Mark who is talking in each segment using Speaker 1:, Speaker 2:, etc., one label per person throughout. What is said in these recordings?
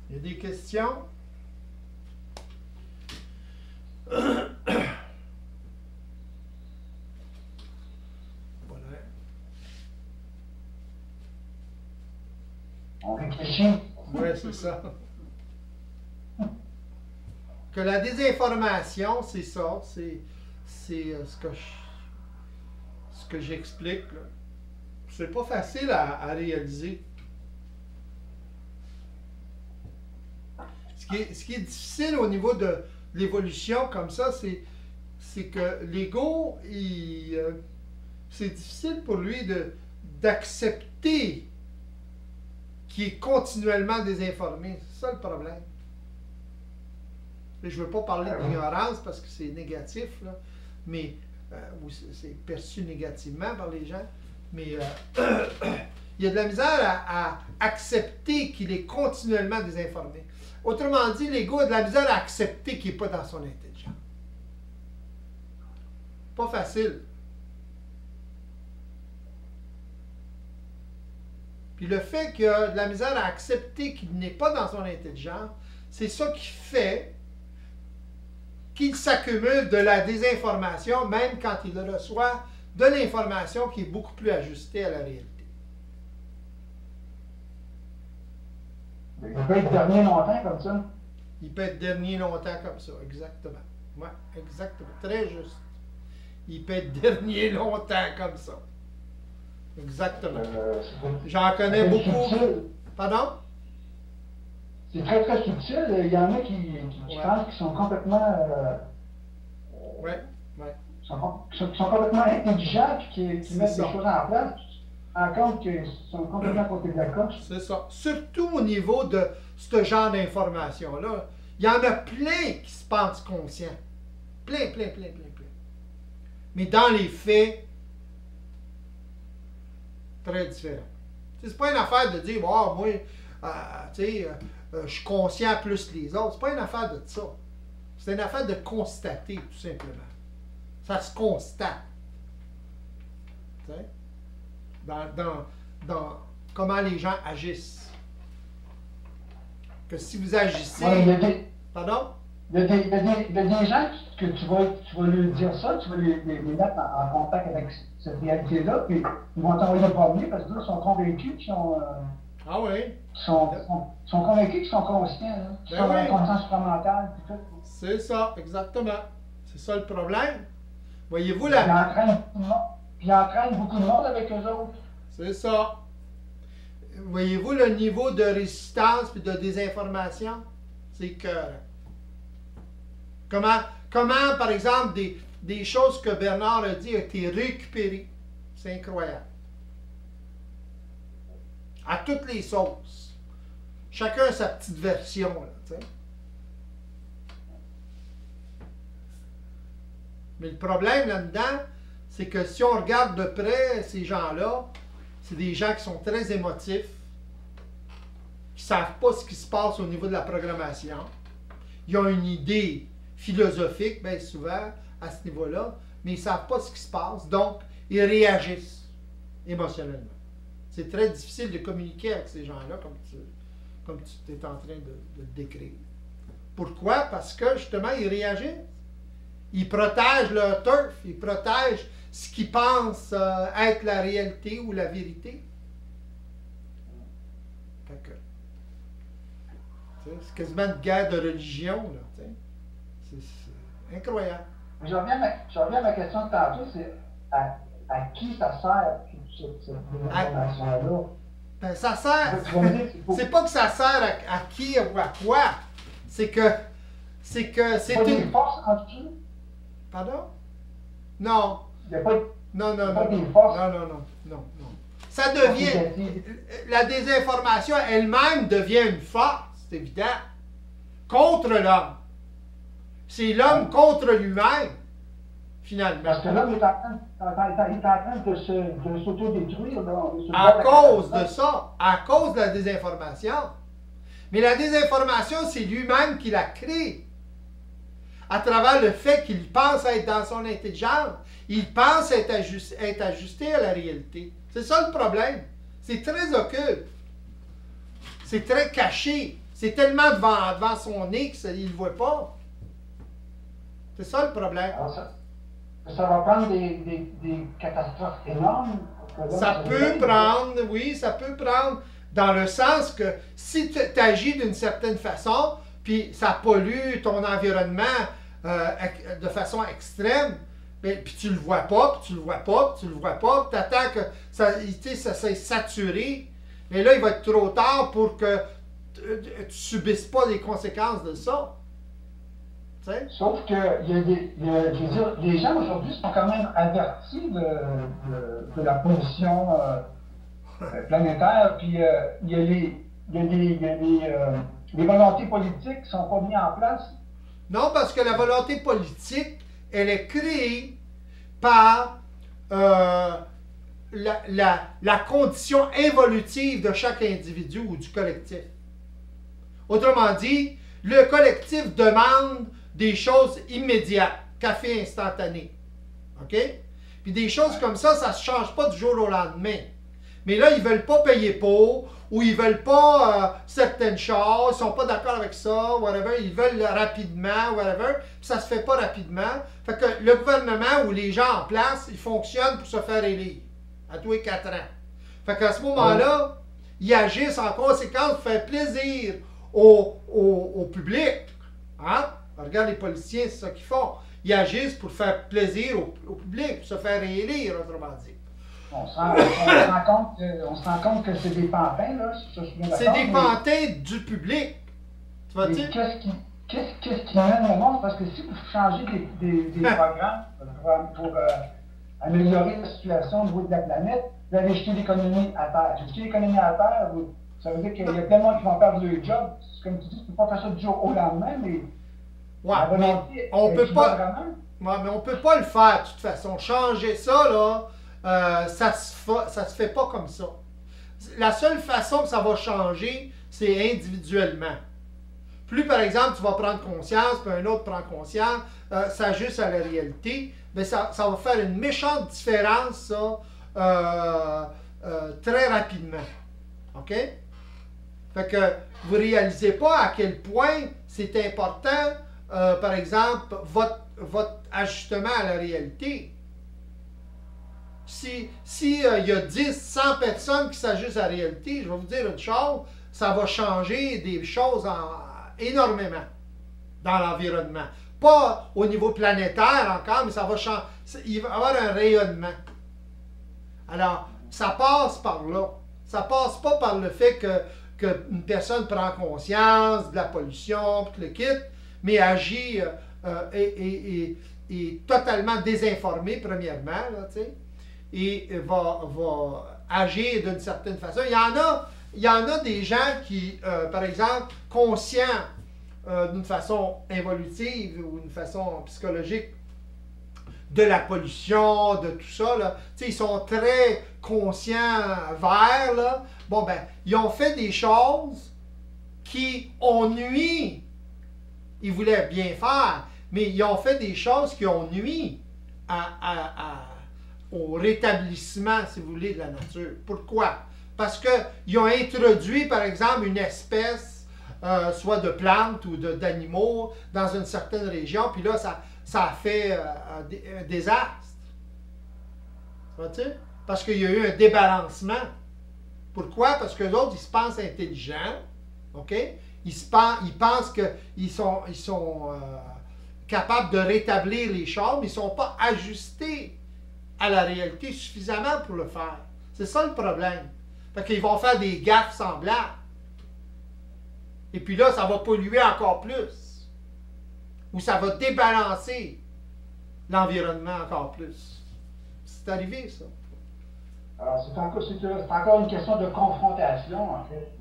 Speaker 1: Il y a des questions? Voilà.
Speaker 2: On réfléchit.
Speaker 1: Oui, c'est ça. Que la désinformation, c'est ça. C'est ce que j'explique. Là. C'est pas facile à réaliser. Ce qui est difficile au niveau de l'évolution comme ça, c'est que l'ego, c'est difficile pour lui d'accepter qu'il est continuellement désinformé. C'est ça le problème. Et je ne veux pas parler d'ignorance parce que c'est négatif, là, mais c'est perçu négativement par les gens. Mais il y a de la misère à accepter qu'il est continuellement désinformé. Autrement dit, l'ego a de la misère à accepter qu'il n'est pas dans son intelligence. Pas facile. Puis le fait qu'il a de la misère à accepter qu'il n'est pas dans son intelligence, c'est ça qui fait qu'il s'accumule de la désinformation, même quand il reçoit de l'information qui est beaucoup plus ajustée à la réalité.
Speaker 2: Il peut être dernier longtemps comme ça.
Speaker 1: Il peut être dernier longtemps comme ça, exactement. Oui, exactement. Très juste. Il peut être dernier longtemps comme ça. Exactement. J'en connais beaucoup.
Speaker 2: Subtil.
Speaker 1: Pardon?
Speaker 2: C'est très très subtil. Il y en a qui pensent qu'ils sont complètement.
Speaker 1: Oui, oui.
Speaker 2: Sont complètement intelligents et qui mettent
Speaker 1: ça.
Speaker 2: des choses en place. En compte qu'ils sont complètement à côté de la coche.
Speaker 1: C'est ça. Surtout au niveau de ce genre d'informations-là. Il y en a plein qui se pensent conscients. Plein. Mais dans les faits, très différent. C'est pas une affaire de dire, oh, moi, je suis conscient plus que les autres. C'est pas une affaire de ça. C'est une affaire de constater, tout simplement. Ça se constate. T'sais? Dans comment les gens agissent. Que si vous agissez...
Speaker 2: Ouais,
Speaker 1: Pardon?
Speaker 2: Il y a des gens que tu vas lui dire ça, tu vas les mettre en contact avec cette réalité-là, puis ils vont t'envoyer promener parce qu'ils sont convaincus qu'ils sont...
Speaker 1: Ah oui?
Speaker 2: sont convaincus qu'ils sont conscients, là. Qu'ils sont dans la conscience supramentale, puis tout.
Speaker 1: C'est ça, exactement. C'est ça le problème. Voyez-vous
Speaker 2: Puis ils entraînent beaucoup de monde avec eux autres.
Speaker 1: C'est ça. Voyez-vous le niveau de résistance et de désinformation? C'est que... Comment, par exemple, des choses que Bernard a dit ont été récupérées. C'est incroyable. À toutes les sauces. Chacun a sa petite version, là, tu sais. Mais le problème là-dedans, c'est que si on regarde de près ces gens-là, c'est des gens qui sont très émotifs, qui ne savent pas ce qui se passe au niveau de la programmation. Ils ont une idée philosophique, bien souvent, à ce niveau-là, mais ils ne savent pas ce qui se passe, donc ils réagissent émotionnellement. C'est très difficile de communiquer avec ces gens-là, comme tu es en train de le décrire. Pourquoi? Parce que, justement, ils réagissent. Ils protègent leur turf, ils protègent ce qu'ils pensent être la réalité ou la vérité. C'est quasiment une guerre de religion, là. C'est incroyable.
Speaker 2: Je reviens à ma question de tantôt, c'est à qui ça sert, cette information-là?
Speaker 1: Ben, ça sert. C'est pas que ça sert à qui ou à quoi. C'est que c'est
Speaker 2: une force en dessous?
Speaker 1: Pardon? Non.
Speaker 2: Il n'y a pas
Speaker 1: non.
Speaker 2: des forces.
Speaker 1: Non. Ça devient. La désinformation elle-même devient une force, c'est évident. Contre l'homme. C'est l'homme contre lui-même, finalement.
Speaker 2: Parce que l'homme est en train de s'autodétruire.
Speaker 1: À cause de ça, à cause de la désinformation. Mais la désinformation, c'est lui-même qui la crée. À travers le fait qu'il pense être dans son intelligence, il pense être ajusté à la réalité. C'est ça le problème. C'est très occulte. C'est très caché. C'est tellement devant son nez qu'il ne le voit pas. C'est ça le problème.
Speaker 2: Alors ça va prendre des catastrophes énormes.
Speaker 1: Ça peut prendre, oui, ça peut prendre dans le sens que si tu agis d'une certaine façon, puis ça pollue ton environnement de façon extrême, puis tu le vois pas, puis tu le vois pas, puis tu le vois pas, puis tu attends que ça s'est saturé, mais là, il va être trop tard pour que tu subisses pas les conséquences de ça. T'sais?
Speaker 2: Sauf que je veux dire, les gens aujourd'hui sont quand même avertis de la pollution planétaire, puis il y a les volontés politiques qui ne sont pas mises en place.
Speaker 1: Non, parce que la volonté politique, elle est créée par la condition évolutive de chaque individu ou du collectif. Autrement dit, le collectif demande des choses immédiates, café instantané. OK? Puis des choses comme ça ne se change pas du jour au lendemain. Mais là, ils ne veulent pas payer pour, ou ils ne veulent pas certaines choses, ils ne sont pas d'accord avec ça, whatever, ils veulent rapidement, whatever, puis ça ne se fait pas rapidement. Fait que le gouvernement ou les gens en place, ils fonctionnent pour se faire élire à tous les 4 ans. Fait qu'à ce moment-là, ils agissent en conséquence pour faire plaisir au public. Hein? Regarde les policiers, c'est ça qu'ils font. Ils agissent pour faire plaisir au public, pour se faire élire, autrement dit.
Speaker 2: On se rend compte que c'est des pantins, là, si je suis bien d'accord.
Speaker 1: C'est des pantins du public. Tu vas dire?
Speaker 2: Qu'est-ce qui amène le monde? Parce que si vous changez des programmes pour améliorer la situation au niveau de la planète, vous allez jeter l'économie à terre. Jeter l'économie à terre, ça veut dire qu'il y a tellement qui vont perdre leur job. Comme tu dis, tu ne peux pas faire ça du jour au lendemain, mais
Speaker 1: ouais, mais on peut pas. Ouais, mais on peut pas le faire de toute façon. Changer ça, là, ça se fait pas comme ça. La seule façon que ça va changer, c'est individuellement. Plus, par exemple, tu vas prendre conscience, puis un autre prend conscience, s'ajuste à la réalité, mais ça va faire une méchante différence, ça, très rapidement. OK? Fait que vous ne réalisez pas à quel point c'est important, par exemple, votre ajustement à la réalité. Si y a 10, 100 personnes qui s'ajustent à la réalité, je vais vous dire une chose, ça va changer des choses énormément dans l'environnement. Pas au niveau planétaire encore, mais ça va changer. Il va y avoir un rayonnement. Alors, ça passe par là. Ça passe pas par le fait qu'une personne prend conscience de la pollution, puis le quitte, mais agit est totalement désinformé, premièrement, là, et va agir d'une certaine façon. Il y en a des gens qui, par exemple, conscients d'une façon évolutive ou d'une façon psychologique de la pollution, de tout ça, là, ils sont très conscients verts, là. Bon, ben, ils ont fait des choses qui ont nui. Ils voulaient bien faire, mais ils ont fait des choses qui ont nui au rétablissement, si vous voulez, de la nature. Pourquoi? Parce qu'ils ont introduit, par exemple, une espèce, soit de plantes ou d'animaux, dans une certaine région, puis là, ça a fait un désastre. Vois-tu? Parce qu'il y a eu un débalancement. Pourquoi? Parce que les autres, ils se pensent intelligents, OK? Ils pensent qu'ils sont capables de rétablir les choses, mais ils ne sont pas ajustés à la réalité suffisamment pour le faire. C'est ça le problème. Fait qu'ils vont faire des gaffes semblables. Et puis là, ça va polluer encore plus. Ou ça va débalancer l'environnement encore plus. C'est arrivé, ça.
Speaker 2: Alors, c'est encore une question de confrontation, en fait.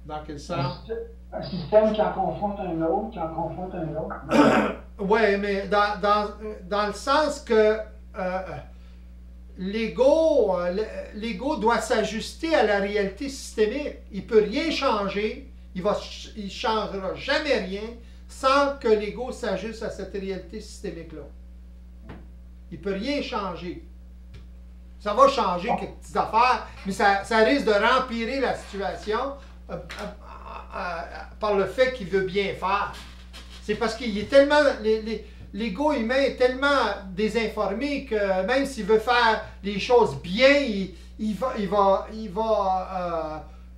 Speaker 1: Dans quel sens?
Speaker 2: Un système qui en confronte un autre, qui en confronte un autre.
Speaker 1: Oui, mais dans le sens que l'ego doit s'ajuster à la réalité systémique. Il ne peut rien changer, il ne changera jamais rien sans que l'ego s'ajuste à cette réalité systémique-là. Il ne peut rien changer. Ça va changer quelques petites affaires, mais ça risque de rempirer la situation par le fait qu'il veut bien faire. C'est parce qu'il est tellement... L'ego humain est tellement désinformé que même s'il veut faire les choses bien, il va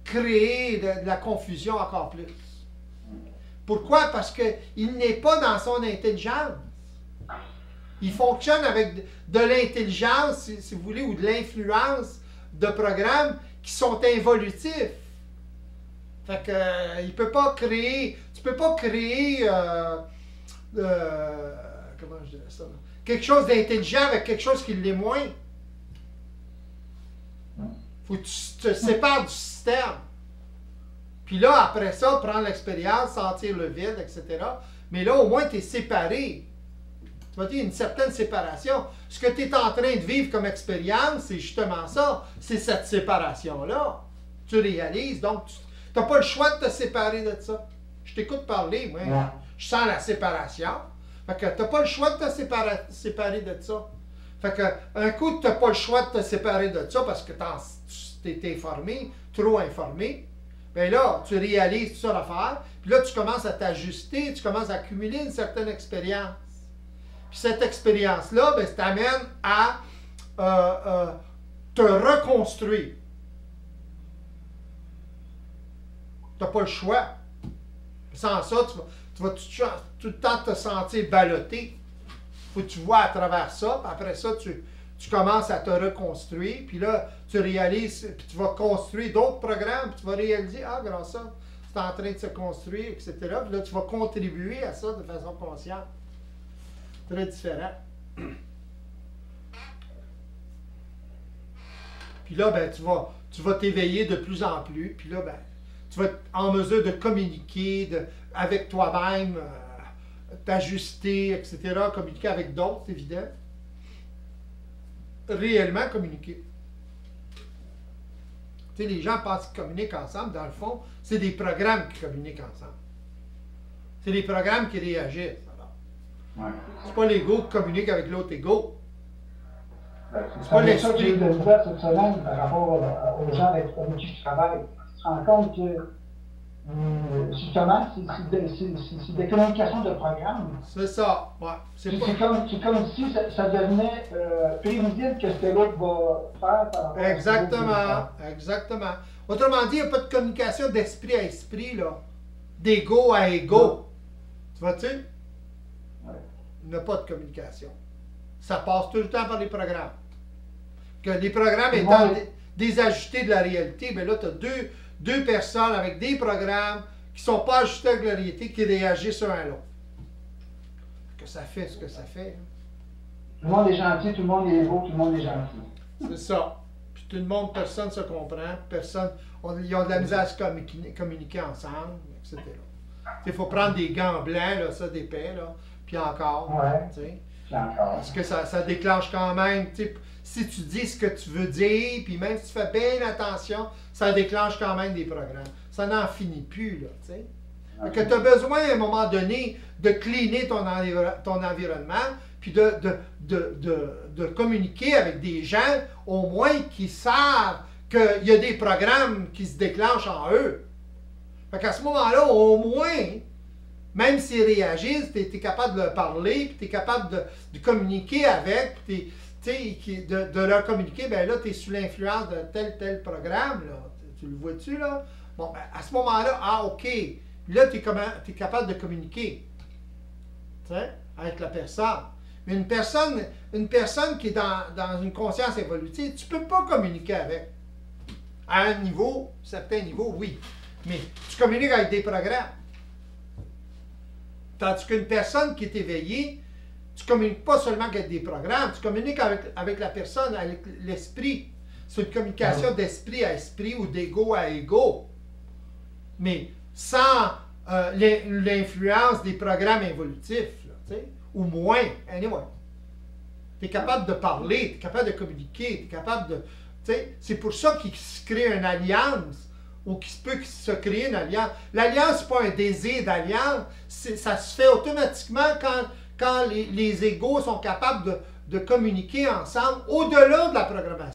Speaker 1: créer de la confusion encore plus. Pourquoi? Parce qu'il n'est pas dans son intelligence. Il fonctionne avec de l'intelligence, si vous voulez, ou de l'influence de programmes qui sont involutifs. Fait que il peut pas créer, tu peux pas créer comment je dirais ça, quelque chose d'intelligent avec quelque chose qui l'est moins. Faut que tu te sépares du système. Puis là, après ça, prendre l'expérience, sentir le vide, etc. Mais là, au moins, tu es séparé. Tu vas dire une certaine séparation. Ce que tu es en train de vivre comme expérience, c'est justement ça. C'est cette séparation-là. Tu réalises. Donc, tu n'as pas le choix de te séparer de ça. Je t'écoute parler, moi. Ouais. Je sens la séparation. Fait que tu n'as pas le choix de te séparer de ça. Fait que, un coup, tu n'as pas le choix de te séparer de ça parce que tu t'es informé, trop informé. Bien là, tu réalises toute ça l'affaire. Puis là, tu commences à t'ajuster, tu commences à accumuler une certaine expérience. Puis cette expérience-là, ben, ça t'amène à te reconstruire. Tu n'as pas le choix. Sans ça, tu vas tout le temps te sentir ballotté. Il faut que tu vois à travers ça. Puis après ça, tu commences à te reconstruire. Puis là, tu réalises, puis tu vas construire d'autres programmes. Puis tu vas réaliser, ah, grâce à ça, c'est en train de se construire, etc. Puis là, tu vas contribuer à ça de façon consciente. Très différent. Puis là, ben, tu vas t'éveiller de plus en plus. Puis là, ben, tu vas être en mesure de communiquer avec toi-même, t'ajuster, etc. Communiquer avec d'autres, c'est évident. Réellement communiquer. Tu sais, les gens pensent qu'ils communiquent ensemble. Dans le fond, c'est des programmes qui communiquent ensemble. C'est des programmes qui réagissent. Ouais. C'est pas l'ego qui communique avec l'autre ego.
Speaker 2: C'est pas l'esprit. C'est ça que j'ai découvert cette semaine par rapport aux gens avec qui je travaille. Tu te rends compte que justement, c'est des communications de programmes.
Speaker 1: C'est ça. Ouais. C'est
Speaker 2: comme si ça devenait prévisible que ce que l'autre va faire par rapport
Speaker 1: Exactement. Exactement. Autrement dit, il n'y a pas de communication d'esprit à esprit, là. D'ego à ego. Tu vois-tu? Ouais. Il n'y a pas de communication. Ça passe tout le temps par les programmes. Que les programmes étant désajustés de la réalité, bien là, tu as deux personnes avec des programmes qui ne sont pas ajustés avec la réalité, qui réagissent un à l'autre. Que ça fait ce que ça fait. Hein.
Speaker 2: Tout le monde est gentil, tout le monde est beau, tout le monde est gentil.
Speaker 1: C'est ça. Puis tout le monde, personne ne se comprend, personne, ils ont de la misère à se communiquer ensemble, etc. Il faut prendre des gants blancs, là, ça, d'épais, là, puis encore.
Speaker 2: Ouais.
Speaker 1: Parce que ça déclenche quand même, si tu dis ce que tu veux dire, puis même si tu fais bien attention, ça déclenche quand même des programmes. Ça n'en finit plus, là, tu sais. Okay. Que tu as besoin, à un moment donné, de cleaner ton environnement, puis de communiquer avec des gens, au moins, qui savent qu'il y a des programmes qui se déclenchent en eux. Fait qu'à ce moment-là, au moins, même s'ils réagissent, tu es capable de leur parler, puis tu es capable de communiquer avec, puis de leur communiquer, ben là, tu es sous l'influence de tel programme, là. Tu le vois-tu, là? Bon, ben, à ce moment-là, ah, OK. Là, tu es capable de communiquer, tu sais, avec la personne. Mais une personne qui est dans une conscience évolutive, tu ne peux pas communiquer avec. À un niveau, certain niveau, oui. Mais tu communiques avec des programmes. Tandis qu'une personne qui est éveillée, tu ne communiques pas seulement avec des programmes, tu communiques avec la personne, avec l'esprit. C'est une communication d'esprit à esprit ou d'ego à ego. Mais sans l'influence des programmes évolutifs, là, ou moins, anyway. Tu es capable de parler, tu es capable de communiquer, tu es capable de... C'est pour ça qu'il se crée une alliance, ou qu'il peut se créer une alliance. L'alliance, ce n'est pas un désir d'alliance, ça se fait automatiquement quand les égos sont capables de communiquer ensemble au-delà de la programmation.